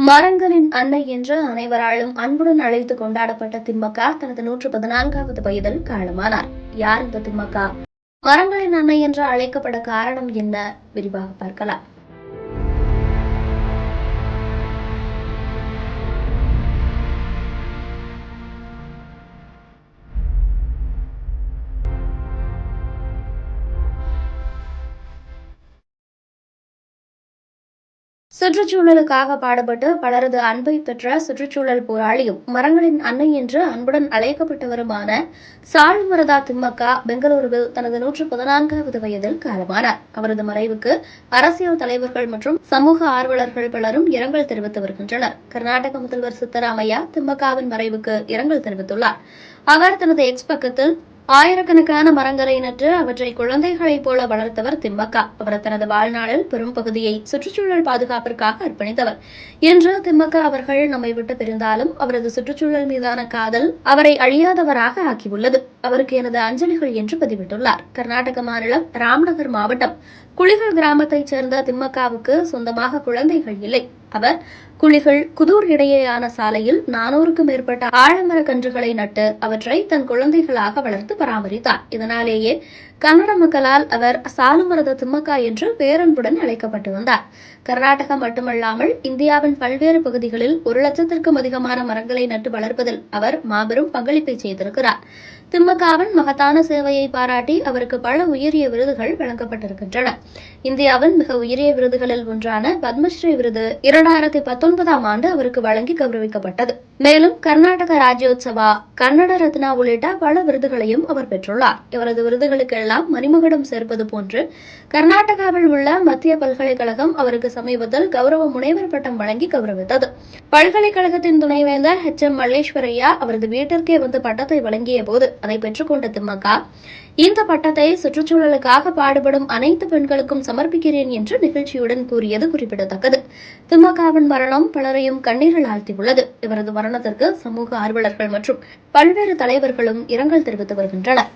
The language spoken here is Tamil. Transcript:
மரங்களின் அன்னை என்று அனைவராலும் அன்புடன் அழைத்து கொண்டாடப்பட்ட திம்மக்கா தனது 114வது வயதில் காலமானார். யார் இந்த திம்மக்கா? மரங்களின் அன்னை என்று அழைக்கப்பட காரணம் என்ன? விரிவாக பார்க்கலாம். சுற்றுச்சூழலுக்காக பாடுபட்டு பலரது அன்பை பெற்ற சுற்றுச்சூழல் போராளியும் மரங்களின் அன்னை என்று அன்புடன் அழைக்கப்பட்டவருமான சாலுமரதா திம்மக்கா பெங்களூருவில் தனது 114வது வயதில் காலமானார். அவரது மறைவுக்கு அரசியல் தலைவர்கள் மற்றும் சமூக ஆர்வலர்கள் பலரும் இரங்கல் தெரிவித்து வருகின்றனர். கர்நாடக முதல்வர் சித்தராமையா திம்மக்காவின் மறைவுக்கு இரங்கல் தெரிவித்துள்ளார். அவர் தனது எக்ஸ் பக்கத்தில் ஆயிரக்கணக்கான மரங்களை நட்டு அவற்றை குழந்தைகளைப் போல வளர்த்தவர் திம்மக்கா. அவர் தனது வாழ்நாளில் பெரும் பகுதியை சுற்றுச்சூழல் பாதுகாப்பிற்காக அர்ப்பணித்தவர். இன்று திம்மக்கா அவர்கள் நம்மை விட்டு பிரிந்தாலும் அவரது சுற்றுச்சூழல் மீதான காதல் அவரை அழியாதவராக ஆக்கியுள்ளது. அவருக்கு எனது அஞ்சலிகள் என்று பதிவிட்டுள்ளார். கர்நாடக மாநிலம் ராம்நகர் மாவட்டம் குளிகள் கிராமத்தைச் சேர்ந்த திம்மக்காவுக்கு சொந்தமாக குழந்தைகள் இல்லை. அவர் குளிகள் குதூர் இடையேயான சாலையில் 400க்கும் மேற்பட்ட ஆழமர கன்றுகளை நட்டு அவற்றை தன் குழந்தைகளாக வளர்த்து பராமரித்தார். இதனாலேயே கன்னட மக்களால் அவர் சாலுமரத திம்மக்கா என்று பேரன்புடன் அழைக்கப்பட்டு வந்தார். கர்நாடகம் மட்டுமல்லாமல் இந்தியாவின் பல்வேறு பகுதிகளில் 1,00,000க்கும் அதிகமான மரங்களை நட்டு வளர்ப்பதில் அவர் மாபெரும் பங்களிப்பை செய்திருக்கிறார். திம்மக்காவின் மகத்தான சேவையை பாராட்டி அவருக்கு பல உயரிய விருதுகள் வழங்கப்பட்டிருக்கின்றன. இந்தியாவின் மிக உயரிய விருதுகளில் ஒன்றான பத்மஸ்ரீ விருது 2019ஆம் ஆண்டு அவருக்கு வழங்கி கௌரவிக்கப்பட்டது. மேலும் கர்நாடக ராஜ்யோத்சவா, கன்னட ரத்னா உள்ளிட்ட பல விருதுகளையும் அவர் பெற்றுள்ளார். இவரது விருதுகளுக்கெல்லாம் மணிமகுடம் சேர்ப்பது போன்று கர்நாடகாவில் உள்ள மத்திய பல்கலைக்கழகம் அவருக்கு சமீபத்தில் கௌரவ முனைவர் பட்டம் வழங்கி கௌரவித்தது. பல்கலைக்கழகத்தின் துணைவேந்தர் HM மல்லேஸ்வரையா அவரது வீட்டிற்கே வந்து பட்டத்தை வழங்கிய போது அதை பெற்றுக்கொண்ட திம்மக்கா, இந்த பட்டத்தை சுற்றுச்சூழலுக்காக பாடுபடும் அனைத்து பெண்களுக்கும் சமர்ப்பிக்கிறேன் என்று நிகழ்ச்சியுடன் கூறியது குறிப்பிடத்தக்கது. திம்மக்காவின் மரணம் பலரையும் கண்ணீரில் ஆழ்த்தியுள்ளது. இவரது மரணத்திற்கு சமூக ஆர்வலர்கள் மற்றும் பல்வேறு தலைவர்களும் இரங்கல் தெரிவித்து வருகின்றனர்.